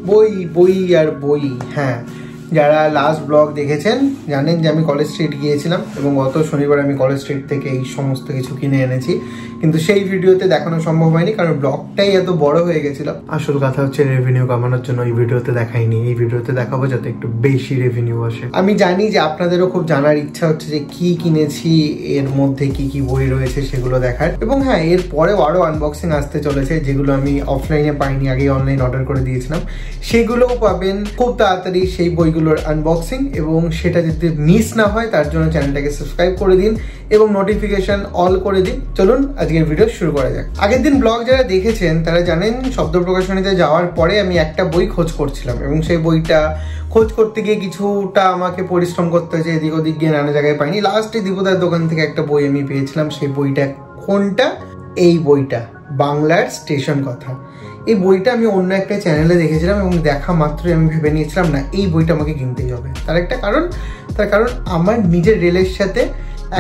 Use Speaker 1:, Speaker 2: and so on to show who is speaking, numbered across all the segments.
Speaker 1: বই বই আর বই। হ্যাঁ, যারা লাস্ট ব্লগ দেখেছেন জানেন যে আমি কলেজ স্ট্রিট গিয়েছিলাম এবং গত শনিবার আমি কলেজ স্ট্রিট থেকে এই সমস্ত কিছু কিনে এনেছি, কিন্তু সেই ভিডিওতে দেখানো সম্ভব হয়নি কারণ ব্লগটাই এত বড় হয়ে গেছিল। আসল কথা হচ্ছে রেভিনিউ কামানোর জন্য এই ভিডিওতে দেখাইনি, এই ভিডিওতে দেখাবো যাতে একটু বেশি রেভিনিউ আসে। আমি জানি যে আপনাদেরও খুব জানার ইচ্ছা হচ্ছে যে কি কিনেছি, এর মধ্যে কি কি বই রয়েছে সেগুলো দেখার। এবং হ্যাঁ, এর পরেও আরো আনবক্সিং আসতে চলেছে যেগুলো আমি অফলাইনে পাইনি, আগে অনলাইন অর্ডার করে দিয়েছিলাম, সেগুলোও পাবেন খুব তাড়াতাড়ি সেই বইগুলোর আনবক্সিং। এবং সেটা যদি মিস না হয় তার জন্য চ্যানেলটাকে সাবস্ক্রাইব করে দিন এবং নোটিফিকেশন অল করে দিন। চলুন আজকের ভিডিও শুরু করা যাক। আগের দিন ব্লগ যারা দেখেছেন তারা জানেন শব্দ প্রকাশনীতে যাওয়ার পরে আমি একটা বই খোঁজ করছিলাম এবং সেই বইটা খোঁজ করতে গিয়ে কিছুটা আমাকে পরিশ্রম করতে হয়েছে, এদিক ওদিক গিয়ে নানা জায়গায় পাইনি। লাস্টে দীপুদার দোকান থেকে একটা বই আমি পেয়েছিলাম। সেই বইটা কোনটা? এই বইটা, বাংলার স্টেশন কথা। এই বইটা আমি অন্য একটা চ্যানেলে দেখেছিলাম এবং দেখা মাত্রই আমি ভেবে নিয়েছিলাম না, এই বইটা আমাকে কিনতেই হবে। তার কারণ আমার নিজের রেলের সাথে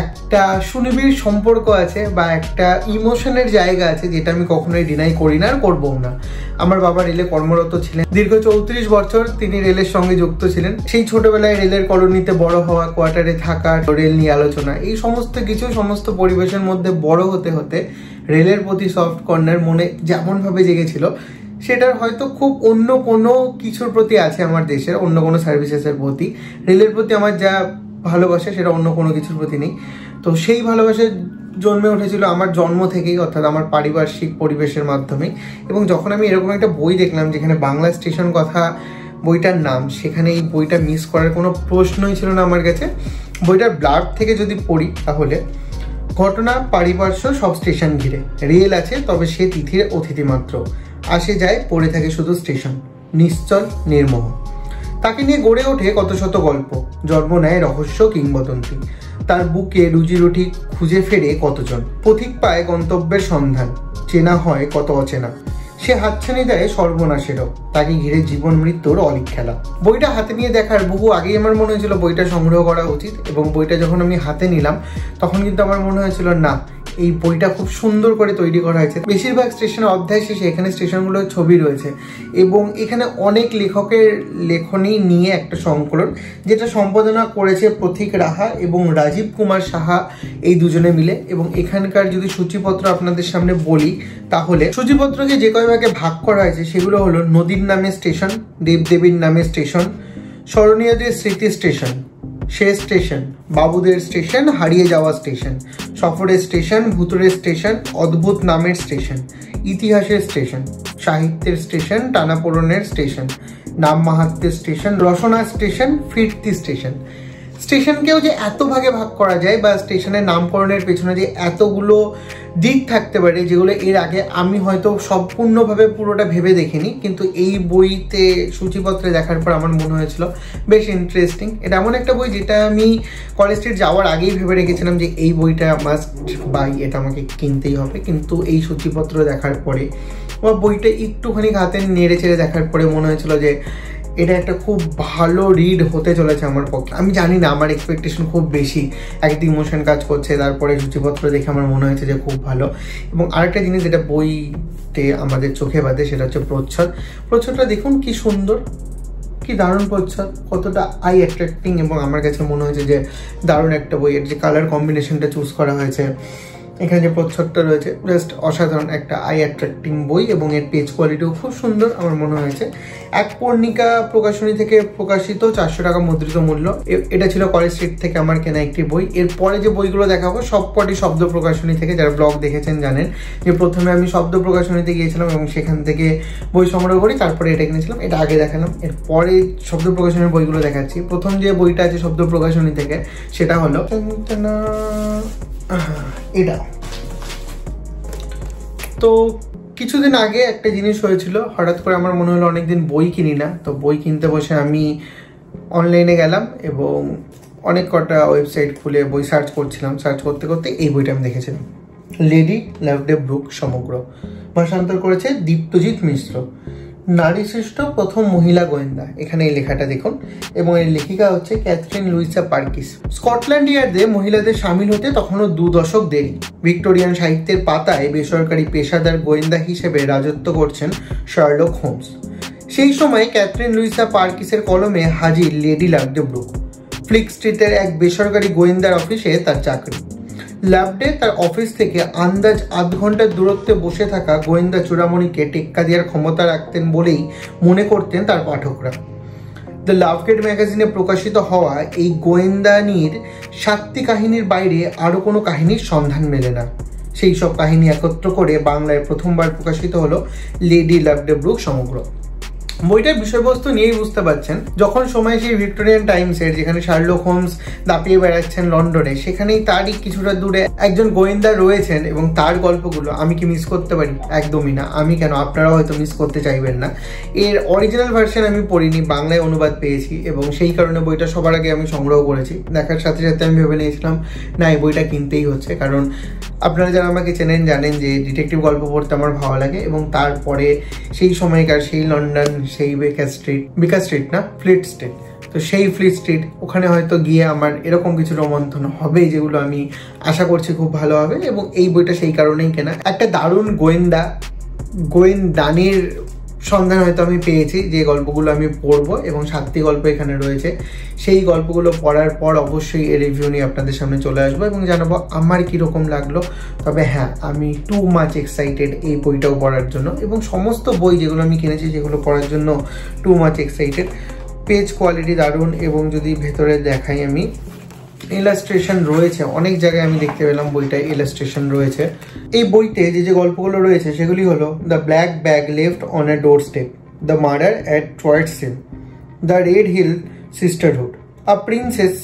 Speaker 1: একটা সুনিবিড় সম্পর্ক আছে বা একটা ইমোশনের জায়গা আছে যেটা আমি কখনোই ডিনাই করি না আর করবো না। আমার বাবা রেলে কর্মরত ছিলেন, দীর্ঘ 34 বছর তিনি রেলের সঙ্গে যুক্ত ছিলেন। সেই ছোটবেলায় রেলের কলোনিতে বড় হওয়া, কোয়ার্টারে থাকা, রেল নিয়ে আলোচনা, এই সমস্ত কিছু সমস্ত পরিবেশের মধ্যে বড় হতে হতে রেলের প্রতি সফট কর্নার মনে যেমনভাবে জেগেছিল সেটার হয়তো খুব অন্য কোনো কিছুর প্রতি আছে আমার দেশের, অন্য কোনো সার্ভিসেসের প্রতি। রেলের প্রতি আমার যা ভালোবাসা সেটা অন্য কোনো কিছুর প্রতি নেই। তো সেই ভালোবাসা জন্মে উঠেছিল আমার জন্ম থেকেই, অর্থাৎ আমার পারিপার্শ্বিক পরিবেশের মাধ্যমে। এবং যখন আমি এরকম একটা বই দেখলাম যেখানে বাংলা স্টেশন কথা বইটার নাম, সেখানে এই বইটা মিস করার কোনো প্রশ্নই ছিল না আমার কাছে। বইটার ব্লাড থেকে যদি পড়ি তাহলে ঘটনা পারিপার্শ্ব সব স্টেশন ঘিরে, রেল আছে তবে সে তিথির অতিথি মাত্র, আসে যায় পড়ে থাকে শুধু স্টেশন, নিশ্চল নির্মোহ। তাকে নিয়ে গড়ে ওঠে কত শত গল্প, জন্ম নেয় রহস্য কিংবদন্তি। তার বুকে রুজি রুটি খুঁজে ফেরে কতজন, পথিক পায় গন্তব্যের সন্ধান, চেনা হয় কত অচেনা। সে হাতছানি দেয় সর্বনাশেরও, তাকে ঘিরে জীবন মৃত্যুর অলিক খেলা। বইটা হাতে নিয়ে দেখার বহু আগেই আমার মনে হয়েছিল বইটা সংগ্রহ করা উচিত। এবং বইটা যখন আমি হাতে নিলাম তখন কিন্তু আমার মনে হয়েছিল না, এই বইটা খুব সুন্দর করে তৈরি করা হয়েছে। বেশিরভাগ স্টেশনের অধ্যায় শেষে এখানে স্টেশনগুলোর ছবি রয়েছে এবং এখানে অনেক লেখকের লেখনী নিয়ে একটা সংকলন, যেটা সম্পাদনা করেছে প্রতীক রাহা এবং রাজীব কুমার সাহা, এই দুজনে মিলে। এবং এখানকার যদি সূচিপত্র আপনাদের সামনে বলি তাহলে সূচিপত্রকে যে কয় ভাগে ভাগ করা হয়েছে সেগুলো হলো: নদীর নামে স্টেশন, দেবদেবীর নামে স্টেশন, স্মরণীয়দের স্মৃতি স্টেশন, শেষ স্টেশন, বাবুদের স্টেশন, হারিয়ে যাওয়া স্টেশন, সফরের স্টেশন, ভুতুরের স্টেশন, অদ্ভুত নামের স্টেশন, ইতিহাসের স্টেশন, সাহিত্যের স্টেশন, টানাপোড়নের স্টেশন, নাম মাহাত্ম্যের স্টেশন, রসনা স্টেশন, ফিরতি স্টেশন। স্টেশনকেও যে এত ভাগে ভাগ করা যায় বা স্টেশনের নামকরণের পেছনে যে এতগুলো দিক থাকতে পারে যেগুলো এর আগে আমি হয়তো সম্পূর্ণভাবে পুরোটা ভেবে দেখিনি, কিন্তু এই বইতে সূচিপত্রে দেখার পর আমার মনে হয়েছিল বেশ ইন্টারেস্টিং। এটা এমন একটা বই যেটা আমি কলেজ স্ট্রিট যাওয়ার আগেই ভেবে রেখেছিলাম যে এই বইটা মাস্ট বাই, এটা আমাকে কিনতেই হবে। কিন্তু এই সূচিপত্র দেখার পরে বা বইটা একটুখানি হাতে নেড়ে চেড়ে দেখার পরে মনে হয়েছিল যে এটা একটা খুব ভালো রিড হতে চলেছে আমার পক্ষে। আমি জানি না, আমার এক্সপেকটেশন খুব বেশি, একটা ইমোশন কাজ করছে। তারপরে সূচিপত্র দেখে আমার মনে হয়েছে যে খুব ভালো। এবং আরেকটা জিনিস যেটা বইতে আমাদের চোখে বাঁধে সেটা হচ্ছে প্রচ্ছদ। প্রচ্ছদটা দেখুন কি সুন্দর, কি দারুণ প্রচ্ছদ, কতটা আই অ্যাট্রাক্টিং। এবং আমার কাছে মনে হয়েছে যে দারুণ একটা বই। এর যে কালার কম্বিনেশনটা চুজ করা হয়েছে, এখানে যে প্রচ্ছদটা রয়েছে, জাস্ট অসাধারণ একটা আই অ্যাট্রাক্টিং বই। এবং এর পেজ কোয়ালিটিও খুব সুন্দর আমার মনে হয়েছে। এক পর্ণিকা প্রকাশনী থেকে প্রকাশিত, 400 টাকা মুদ্রিত মূল্য। এটা ছিল কলেজ স্ট্রিট থেকে আমার কেনা একটি বই। এরপরে যে বইগুলো দেখাবো সবকটি শব্দ প্রকাশনী থেকে। যারা ব্লগ দেখেছেন জানেন যে প্রথমে আমি শব্দ প্রকাশনীতে গিয়েছিলাম এবং সেখান থেকে বই সংগ্রহ করি, তারপরে এটা কিনেছিলাম। এটা আগে দেখালাম, এরপরে শব্দ প্রকাশনীর বইগুলো দেখাচ্ছি। প্রথম যে বইটা আছে শব্দ প্রকাশনী থেকে সেটা হলো এটা। তো কিছুদিন আগে একটা জিনিস হয়েছিল, হঠাৎ করে আমার মনে হলো অনেকদিন বই কিনি না, তো বই কিনতে বসে আমি অনলাইনে গেলাম এবং অনেক কটা ওয়েবসাইট খুলে বই সার্চ করছিলাম। সার্চ করতে করতে এই বইটা আমি দেখেছিলাম, লেডি লাভডেভ ব্রুক সমগ্র। ভাষান্তর করেছে দীপ্তজিৎ মিশ্র। নারী শ্রেষ্ঠ প্রথম মহিলা গোয়েন্দা, এখানে এই লেখাটা দেখুন। এবং এর লেখিকা হচ্ছে ক্যাথরিন লুইসা পার্কিস। স্কটল্যান্ড ইয়ার্ডে মহিলাদের সামিল হতে তখনও 2 দশক দেরি। ভিক্টোরিয়ান সাহিত্যের পাতায় বেসরকারি পেশাদার গোয়েন্দা হিসেবে রাজত্ব করছেন শার্লক হোমস। সেই সময় ক্যাথরিন লুইসা পার্কিসের কলমে হাজির লেডি লাভডেব্রুক। ফ্লিক স্ট্রিটের এক বেসরকারি গোয়েন্দার অফিসে তার চাকরি। লাভডে তার অফিস থেকে আন্দাজ আধ ঘন্টার দূরত্বে বসে থাকা গোয়েন্দা চূড়ামণিকে টেক্কা দেওয়ার ক্ষমতা রাখতেন বলেই মনে করতেন তার পাঠকরা। দ্য লাভগেট ম্যাগাজিনে প্রকাশিত হওয়া এই গোয়েন্দানির 7টি কাহিনীর বাইরে আরও কোনো কাহিনীর সন্ধান মেলে না। সেই সব কাহিনী একত্র করে বাংলায় প্রথমবার প্রকাশিত হলো লেডি লাভডেব্রুক সমগ্র। বইটার বিষয়বস্তু নিয়েই বুঝতে পারছেন, যখন সময় সেই ভিক্টোরিয়ান টাইমসের, যেখানে শার্লক হোমস দাপিয়ে বেড়াচ্ছেন লন্ডনে, সেখানেই তারই কিছুটা দূরে একজন গোয়েন্দা রয়েছেন এবং তার গল্পগুলো আমি কি মিস করতে পারি? একদমই না। আমি কেন, আপনারা হয়তো মিস করতে চাইবেন না। এর অরিজিনাল ভার্সন আমি পড়িনি, বাংলায় অনুবাদ পেয়েছি এবং সেই কারণে বইটা সবার আগে আমি সংগ্রহ করেছি। দেখার সাথে সাথে আমি ভেবে নিয়েছিলাম না, এই বইটা কিনতেই হচ্ছে, কারণ আপনারা যারা আমাকে চেনেন জানেন যে ডিটেকটিভ গল্প পড়তে আমার ভালো লাগে। এবং তারপরে সেই সময়কার সেই লন্ডন, সেই ফ্লিট স্ট্রিট, তো সেই ফ্লিট স্ট্রিট ওখানে হয়তো গিয়ে আমার এরকম কিছু রোমন্থন হবে যেগুলো আমি আশা করছি খুব ভালো হবে। এবং এই বইটা সেই কারণেই কেনা। একটা দারুণ গোয়েন্দানির সন্ধান হয়তো আমি পেয়েছি, যে গল্পগুলো আমি পড়বো, এবং 7টি গল্প এখানে রয়েছে। সেই গল্পগুলো পড়ার পর অবশ্যই এর রিভিউ নিয়ে আপনাদের সামনে চলে আসবো এবং জানাবো আমার কীরকম লাগলো। তবে হ্যাঁ, আমি টু মাচ এক্সাইটেড এই বইটাও পড়ার জন্য, এবং সমস্ত বই যেগুলো আমি কিনেছি সেগুলো পড়ার জন্য too much excited. Page quality দারুণ, এবং যদি ভেতরে দেখাই আমি, ইলাস্ট্রেশন রয়েছে অনেক জায়গায়, আমি দেখতে পেলাম বইটায় ইলাস্ট্রেশন রয়েছে। এই বইতে যে গল্পগুলো রয়েছে সেগুলি হলো the black bag left on a doorstep, the murder at Troitsil, the red hill sisterhood, a princess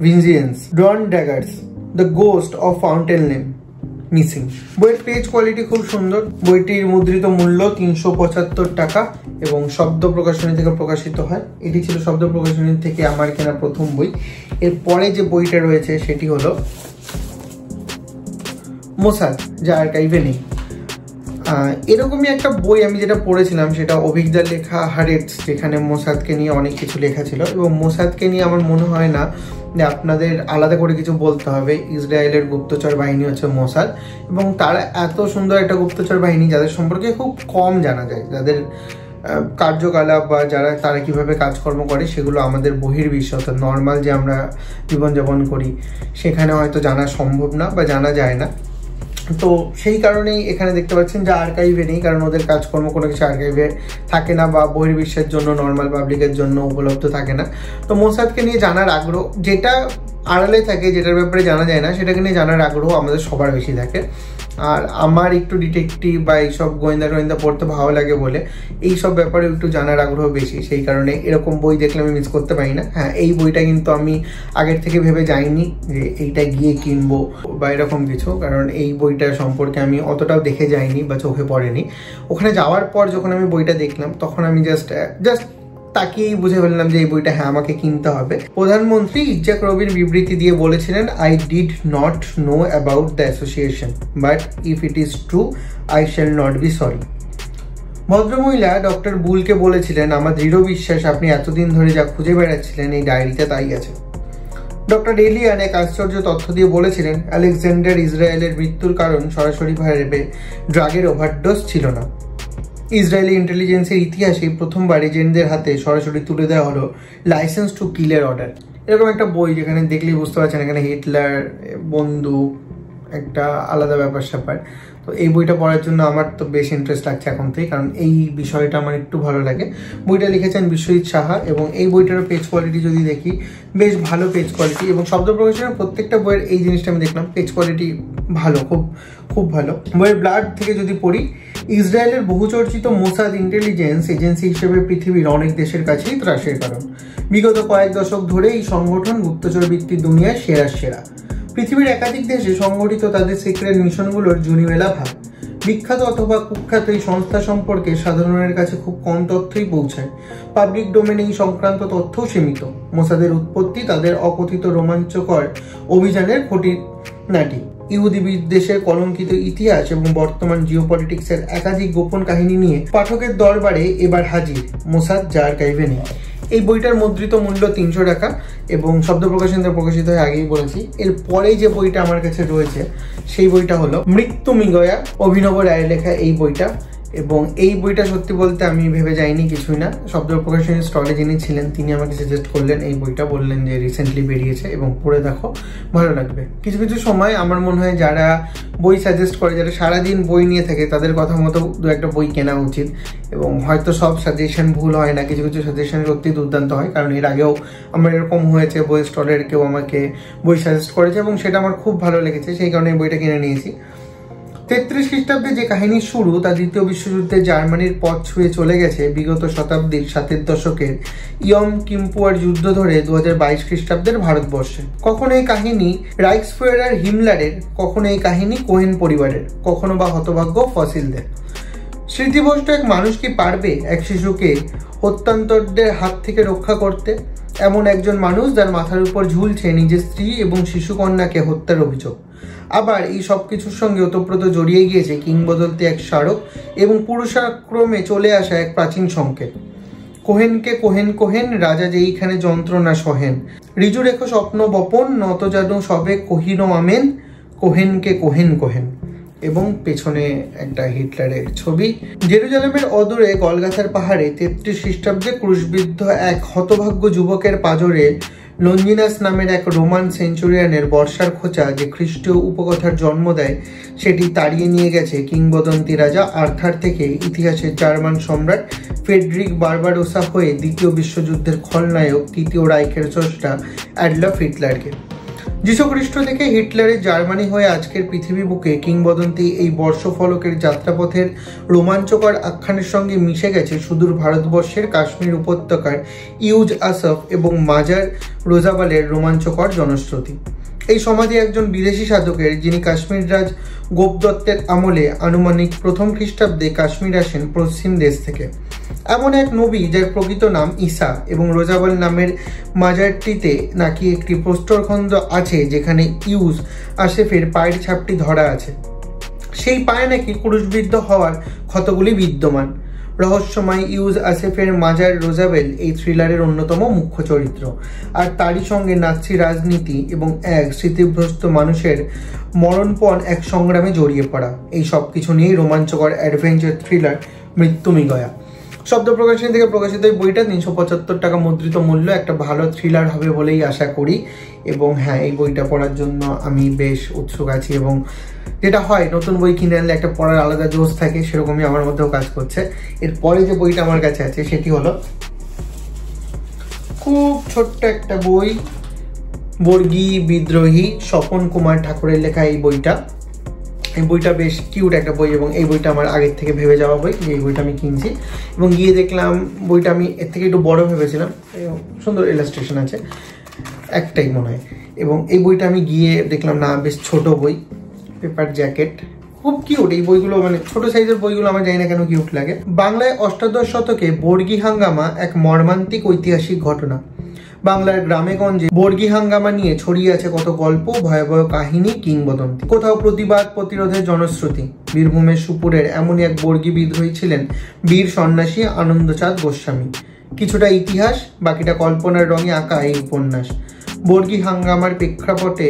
Speaker 1: vengeance, drawn daggers, the ghost of Fountainlem, missing. বইয়ের পেজ কোয়ালিটি খুব সুন্দর। বইটির মুদ্রিত মূল্য 375 টাকা এবং শব্দ প্রকাশনী থেকে প্রকাশিত হয়। এটি ছিল শব্দ প্রকাশনী থেকে আমার কেনা প্রথম বই। এরপরে যে বইটা রয়েছে সেটি হলো মোসাদ, যা আর্কাইভে নেই। এরকমই একটা বই আমি যেটা পড়েছিলাম সেটা অভিজ্ঞতার লেখা হারেটস, যেখানে মোসাদকে নিয়ে অনেক কিছু লেখা ছিল। এবং মোসাদকে নিয়ে আমার মনে হয় না যে আপনাদের আলাদা করে কিছু বলতে হবে। ইসরায়েলের গুপ্তচর বাহিনী হচ্ছে মোসাদ, এবং তারা এত সুন্দর একটা গুপ্তচর বাহিনী যাদের সম্পর্কে খুব কম জানা যায়, যাদের কার্যকলাপ বা তারা কিভাবে কাজকর্ম করে সেগুলো আমাদের বহির্বিশ্ব, অর্থাৎ নর্মাল যে আমরা জীবনযাপন করি সেখানে হয়তো জানা সম্ভব না বা জানা যায় না। তো সেই কারণেই এখানে দেখতে পাচ্ছেন যে আর্কাইভে নেই, কারণ ওদের কাজকর্ম কোনো কিছু আর্কাইভে থাকে না বা বহির্বিশ্বের জন্য, নর্মাল পাবলিকের জন্য উপলব্ধ থাকে না। তো মোসাদকে নিয়ে জানার আগ্রহ, যেটা আড়ালে থাকে, যেটার ব্যাপারে জানা যায় না, সেটাকে নিয়ে জানার আগ্রহ আমাদের সবার বেশি থাকে। আর আমার একটু ডিটেকটিভ বা এইসব গোয়েন্দা পড়তে ভালো লাগে বলে এইসব ব্যাপারে একটু জানার আগ্রহ বেশি। সেই কারণে এরকম বই দেখলে আমি মিস করতে পারি না। হ্যাঁ, এই বইটা কিন্তু আমি আগের থেকে ভেবে যাইনি যে এইটা গিয়ে কিনবো বা এরকম কিছু, কারণ এই বইটা সম্পর্কে আমি অতটাও দেখে যাইনি বা চোখে পড়েনি। ওখানে যাওয়ার পর যখন আমি বইটা দেখলাম তখন আমি জাস্ট তাকিয়েই বুঝে ফেললাম যে এই বইটা হ্যাঁ আমাকে কিনতে হবে। প্রধানমন্ত্রী ইজ্জাক রবির বিবৃতি দিয়ে বলেছিলেন, I did not know about the association, but if it is true I shall not be sorry. ভদ্রমহিলা ডক্টর বুলকে বলেছিলেন, আমার দৃঢ় বিশ্বাস আপনি এতদিন ধরে যা খুঁজে বেড়াচ্ছিলেন এই ডায়েরিতে তাই আছে। ডক্টর এলিয়ান এক আশ্চর্য তথ্য দিয়ে বলেছিলেন, আলেকজান্ডার ইসরায়েলের মৃত্যুর কারণ সরাসরিভাবে ড্রাগের ওভারডোজ ছিল না। ইসরায়েলি ইন্টেলিজেন্সের ইতিহাসে প্রথমবার এজেন্টদের হাতে সরাসরি তুলে দেওয়া হলো লাইসেন্স টু কিলের অর্ডার। এরকম একটা বই যেখানে দেখলেই বুঝতে পারছেন এখানে হিটলার, বন্দুক, একটা আলাদা ব্যাপার স্যাপার। তো এই বইটা পড়ার জন্য আমার তো বেশ ইন্টারেস্ট লাগছে এখন থেকে, কারণ এই বিষয়টা আমার একটু ভালো লাগে। বইটা লিখেছেন বিশ্বজিৎ সাহা, এবং এই বইটারও পেজ কোয়ালিটি যদি দেখি বেশ ভালো পেজ কোয়ালিটি, এবং শব্দ প্রকাশনের প্রত্যেকটা বইয়ের এই জিনিসটা আমি দেখলাম, পেজ কোয়ালিটি ভালো, খুব ভালো। বইয়ের ব্লাড থেকে যদি পড়ি, ইসরায়েলের বহুচর্চিত মোসাদ ইন্টেলিজেন্স এজেন্সি হিসেবে পৃথিবীর অনেক দেশের কাছেই ত্রাসের কারণ। বিগত কয়েক দশক ধরে এই সংগঠন গুপ্তচর বৃত্তির দুনিয়ায় সেরা। পৃথিবীর একাধিক দেশে সংগঠিত তাদের সিক্রেট মিশনগুলোর জুনিমেলা ভাগ। বিখ্যাত অথবা কুখ্যাত এই সংস্থা সম্পর্কে সাধারণের কাছে খুব কম তথ্যই পৌঁছায়। পাবলিক ডোমেনে এই সংক্রান্ত তথ্যও সীমিত। মোসাদের উৎপত্তি তাদের অকথিত রোমাঞ্চকর অভিযানের খুঁটিনাটি, ইহুদি বিদ্বেষের কলঙ্কিত ইতিহাস এবং বর্তমান জিওপলিটিক্সের একাধিক গোপন কাহিনী নিয়ে পাঠকের দরবারে এবার হাজির মোসাদ, যা আর্কাইভে নেই। এই বইটার মুদ্রিত মূল্য 300 টাকা এবং শব্দ প্রকাশনীতে প্রকাশিত হয়ে আগেই বলেছি। এরপরে যে বইটা আমার কাছে রয়েছে সেই বইটা হলো মৃত্যু মিগয়া, অভিনব রায়ের লেখা এই বইটা। এবং এই বইটা সত্যি বলতে আমি ভেবে যাইনি, কিছুই না। শব্দ প্রকাশনীর স্টলে যিনি ছিলেন তিনি আমাকে সাজেস্ট করলেন এই বইটা, বললেন যে রিসেন্টলি বেরিয়েছে এবং পড়ে দেখো, ভালো লাগবে। কিছু কিছু সময় আমার মনে হয় যারা বই সাজেস্ট করে, যারা সারাদিন বই নিয়ে থাকে, তাদের কথা মতো দু একটা বই কেনা উচিত। এবং হয়তো সব সাজেশন ভুল হয় না, কিছু কিছু সাজেশন সত্যি দুর্দান্ত হয়, কারণ এর আগেও আমার এরকম হয়েছে, বই স্টলের কেউ আমাকে বই সাজেস্ট করেছে এবং সেটা আমার খুব ভালো লেগেছে, সেই কারণে বইটা কিনে নিয়েছি। 33 খ্রিস্টাব্দে যে কাহিনীর শুরু তা দ্বিতীয় বিশ্বযুদ্ধে জার্মানির পথ ছুঁয়ে চলে গেছে বিগত শতাব্দীর 60-এর দশকের ইয়ম কিম্পুয়ার যুদ্ধ ধরে 2022 খ্রিস্টাব্দের ভারতবর্ষে। কখনো এই কাহিনী রাইক্সফুয়ারার হিমলারের, কখনো এই কাহিনী কোহেন পরিবারের, কখনো বা হতভাগ্য ফসিলদের। স্মৃতিভ্রষ্ট এক মানুষ কি পারবে এক শিশুকে হত্যান্তরদের হাত থেকে রক্ষা করতে? এমন একজন মানুষ যার মাথার উপর ঝুলছে নিজের স্ত্রী এবং শিশুকন্যাকে হত্যার অভিযোগ। আবার এই সব কিছুর সঙ্গে ওতপ্রোত জড়িয়ে গিয়েছে কিংবদন্তি এক স্মারক এবং পুরুষাক্রমে চলে আসা এক প্রাচীন সংকেত। কোহেনকে কোহেন কোহেন, রাজা যেইখানে যন্ত্রণা সহেন, রিজু রেখো স্বপ্ন বপন, নত জানু সবে কহিনো আমেন, কোহেনকে কোহেন কোহেন। এবং পেছনে একটা হিটলারের ছবি। জেরুজালেমের অদূরে গলগাথার পাহাড়ে 33 খ্রিস্টাব্দে ক্রুশবিদ্ধ এক হতভাগ্য যুবকের পাজরে লঞ্জিনাস নামের এক রোমান সেঞ্চুরিয়ানের বর্ষার খোঁচা যে খ্রিস্টীয় উপকথার জন্ম দেয়, সেটি তাড়িয়ে নিয়ে গেছে কিংবদন্তি রাজা আর্থার থেকে ইতিহাসের জার্মান সম্রাট ফ্রেডরিক বারবারোসা হয়ে দ্বিতীয় বিশ্বযুদ্ধের খলনায়ক তৃতীয় রাইখের স্রষ্টা অ্যাডলফ হিটলারকে। যীশুখ্রিস্ট থেকে হিটলারের জার্মানি হয়ে আজকের পৃথিবী বুকে কিংবদন্তি এই বর্ষফলকের যাত্রাপথের রোমাঞ্চকর আখ্যানের সঙ্গে মিশে গেছে সুদূর ভারতবর্ষের কাশ্মীর উপত্যকার ইউজ আসফ এবং মাজার রোজাবালের রোমাঞ্চকর জনশ্রুতি। এই সমাধি একজন বিদেশি সাধকের, যিনি কাশ্মীর রাজ গোপদত্তের আমলে আনুমানিক 1ম খ্রিস্টাব্দে কাশ্মীর আসেন পশ্চিম দেশ থেকে। এমন এক নবী যার প্রকৃত নাম ঈসা, এবং রোজাবাল নামের মাজারটিতে নাকি একটি প্রস্তরখণ্ড আছে যেখানে ইউজ আসেফের পায়ের ছাপটি ধরা আছে। সেই পায়ে নাকি ক্রুশবিদ্ধ হওয়ার ক্ষতগুলি বিদ্যমান। রহস্যময় ইউজ আসেফের মাজার রোজাবেল এই থ্রিলারের অন্যতম মুখ্য চরিত্র, আর তারই সঙ্গে নাৎসি রাজনীতি এবং এক স্মৃতিভ্রষ্ট মানুষের মরণপণ এক সংগ্রামে জড়িয়ে পড়া। এই সব কিছু নিয়েই রোমাঞ্চকর অ্যাডভেঞ্চার থ্রিলার মৃত্যুমিগয়া। শব্দ প্রকাশনী থেকে প্রকাশিত এই বইটা 375 টাকা মুদ্রিত মূল্য, একটা ভালো থ্রিলার হবে বলেই আশা করি। এবং হ্যাঁ, এই বইটা পড়ার জন্য আমি বেশ উৎসুক আছি, এবং যেটা হয় নতুন বই কিনে আনলে একটা পড়ার আলাদা জোশ থাকে, সেরকমই আমার মধ্যেও কাজ করছে। এরপরে যে বইটা আমার কাছে আছে সেটি হলো খুব ছোট্ট একটা বই, বর্গী বিদ্রোহী, স্বপন কুমার ঠাকুরের লেখা এই বইটা। এই বইটা বেশ কিউট একটা বই, এবং এই বইটা আমার আগের থেকে ভেবে যাওয়া বই যে এই বইটা আমি কিনছি, এবং গিয়ে দেখলাম বইটা আমি এর থেকে একটু বড় ভেবেছিলাম। সুন্দর ইলাস্ট্রেশন আছে একটাই মনে হয়, এবং এই বইটা আমি গিয়ে দেখলাম না, বেশ ছোট বই, পেপার জ্যাকেট, খুব কিউট। এই বইগুলো মানে ছোট সাইজের বইগুলো আমার জানি না কেন কিউট লাগে। বাংলায় অষ্টাদশ শতকে বর্গী হাঙ্গামা এক মর্মান্তিক ঐতিহাসিক ঘটনা। বাংলার গ্রামে গঞ্জে বর্গী হাঙ্গামা নিয়ে ছড়িয়ে আছে কত গল্প, ভয়াবহ কাহিনী, কিংবদন্তি। কোথাও প্রতিবাদ প্রতিরোধের জনশ্রুতি। বীরভূমের সুপুরের এমনই এক বর্গী বিদ্রোহী ছিলেন বীর সন্ন্যাসী আনন্দচাঁদ গোস্বামী। কিছুটা ইতিহাস, বাকিটা কল্পনার রঙে আঁকা এই উপন্যাস। বর্গী হাঙ্গামার প্রেক্ষাপটে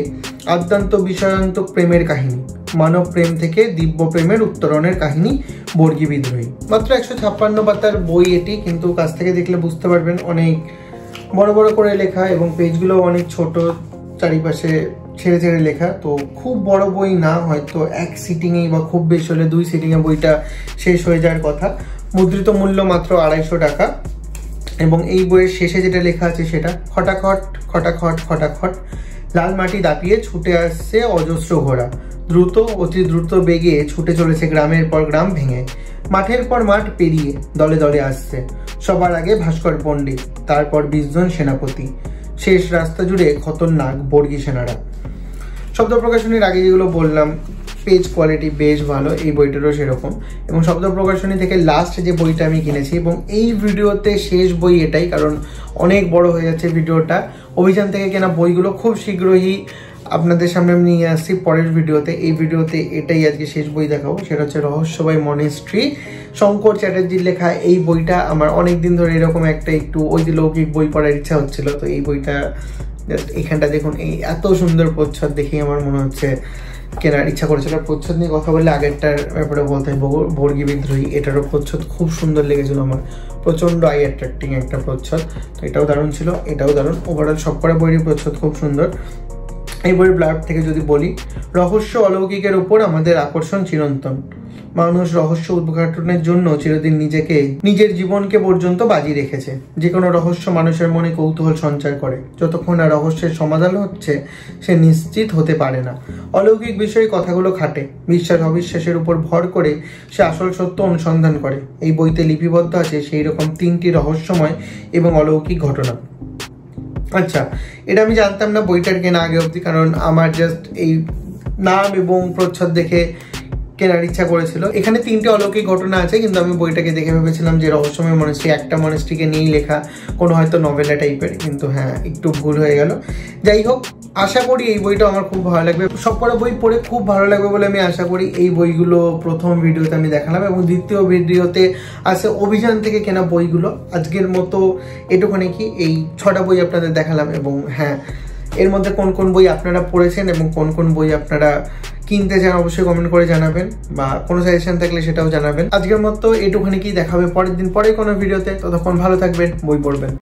Speaker 1: আদ্যান্ত বিষয়ান্ত প্রেমের কাহিনী, মানব প্রেম থেকে দিব্য প্রেমের উত্তরণের কাহিনী বর্গী বিদ্রোহী। মাত্র 156 পাতার বই এটি, কিন্তু কাছ থেকে দেখলে বুঝতে পারবেন অনেক বড় বড় করে লেখা, এবং পেজগুলো অনেক ছোট, চারিপাশে ছেড়ে ছেড়ে লেখা। তো খুব বড় বই না, হয়তো এক সিটিংয়েই বা খুব বেশি হলে 2 সিটিংয়ে বইটা শেষ হয়ে যাওয়ার কথা। মুদ্রিত মূল্য মাত্র 250 টাকা। এবং এই বইয়ের শেষে যেটা লেখা আছে সেটা, খটাখট খটাখট খটাখট, লাল মাটি দাপিয়ে ছুটে আসছে অজস্র ঘোড়া, দ্রুত অতি দ্রুত বেগে ছুটে চলেছে গ্রামের পর গ্রাম ভেঙে, মাঠের পর মাঠ পেরিয়ে দলে দলে আসছে। সবার আগে ভাস্কর পণ্ডিত, তারপর 20 জন সেনাপতি, শেষ রাস্তা জুড়ে খতরনাক বর্গী সেনারা। শব্দ প্রকাশনীর আগে যেগুলো বললাম, পেজ কোয়ালিটি বেশ ভালো, এই বইটারও সেরকম। এবং শব্দ প্রকাশনী থেকে লাস্ট যে বইটা আমি কিনেছি, এবং এই ভিডিওতে শেষ বই এটাই, কারণ অনেক বড় হয়ে যাচ্ছে ভিডিওটা। অভিযান থেকে কেনা বইগুলো খুব শীঘ্রই আপনাদের সামনে আমি নিয়ে আসছি পরের ভিডিওতে। এই ভিডিওতে এটাই আজকে শেষ বই দেখাবো, সেটা হচ্ছে রহস্যময় মনেস্ট্রি, শঙ্কর চ্যাটার্জির লেখা। এই বইটা আমার অনেক দিন ধরে এরকম একটা একটু ঐতিলৌকিক বই পড়ার ইচ্ছা হচ্ছিল। তো এই বইটা জাস্ট এখানটা দেখুন, এই এত সুন্দর প্রচ্ছদ দেখেই আমার মনে হচ্ছে কেনার ইচ্ছা করেছিল। প্রচ্ছদ নিয়ে কথা বললে আগেরটার ব্যাপারে বলতে হয়, বর্গী বিদ্রোহী, এটারও প্রচ্ছদ খুব সুন্দর লেগেছিল আমার, প্রচণ্ড আই অ্যাট্রাক্টিং একটা প্রচ্ছদ। তো এটাও দারুণ ছিল, এটাও দারুণ। ওভারঅল সবকটা বইয়েরই প্রচ্ছদ খুব সুন্দর। এই বইয়ের ব্লার্ব থেকে যদি বলি, রহস্য অলৌকিকের উপর আমাদের আকর্ষণ চিরন্তন। মানুষ রহস্য উদ্ঘাটনের জন্য চিরদিন নিজের জীবনকে পর্যন্ত বাজি রেখেছে। যে কোনো রহস্য মানুষের মনে কৌতূহল সঞ্চার করে। যতক্ষণ না রহস্যের সমাধান হচ্ছে সে নিশ্চিত হতে পারে না। অলৌকিক বিষয়ে কথাগুলো খাটে, বিশ্বাস অবিশ্বাসের উপর ভর করে সে আসল সত্য অনুসন্ধান করে। এই বইতে লিপিবদ্ধ আছে সেই রকম 3টি রহস্যময় এবং অলৌকিক ঘটনা। আচ্ছা, এটা আমি জানতাম না বইটার কেনা আগে অবধি, কারণ আমার জাস্ট এই নাম এবং প্রচ্ছদ দেখে কেনার ইচ্ছা করেছিল। এখানে 3টে অলৌকিক ঘটনা আছে, কিন্তু আমি বইটাকে দেখে ভেবেছিলাম যে রহস্যময় মনস্ট্রি, একটা মনস্ট্রিকে নিয়েই লেখা, কোনো হয়তো নভেলা টাইপের, কিন্তু হ্যাঁ একটু ভুল হয়ে গেল। যাই হোক, আশা করি এই বইটা আমার খুব ভালো লাগবে, সবকটা বই পড়ে খুব ভালো লাগবে বলে আমি আশা করি। এই বইগুলো প্রথম ভিডিওতে আমি দেখালাম, এবং দ্বিতীয় ভিডিওতে আছে অভিযান থেকে কেনা বইগুলো। আজকের মতো এটুখানি কি, এই 6টা বই আপনাদের দেখালাম। এবং হ্যাঁ, এর মধ্যে কোন কোন বই আপনারা পড়েছেন এবং কোন কোন বই আপনারা কিনতে চান অবশ্যই কমেন্ট করে জানাবেন, বা কোনো সাজেশন থাকলে সেটাও জানাবেন। আজকের মতো এটুখানি কি, দেখাবে পরের দিন পরে কোনো ভিডিওতে। ততক্ষণ ভালো থাকবেন, বই পড়বেন।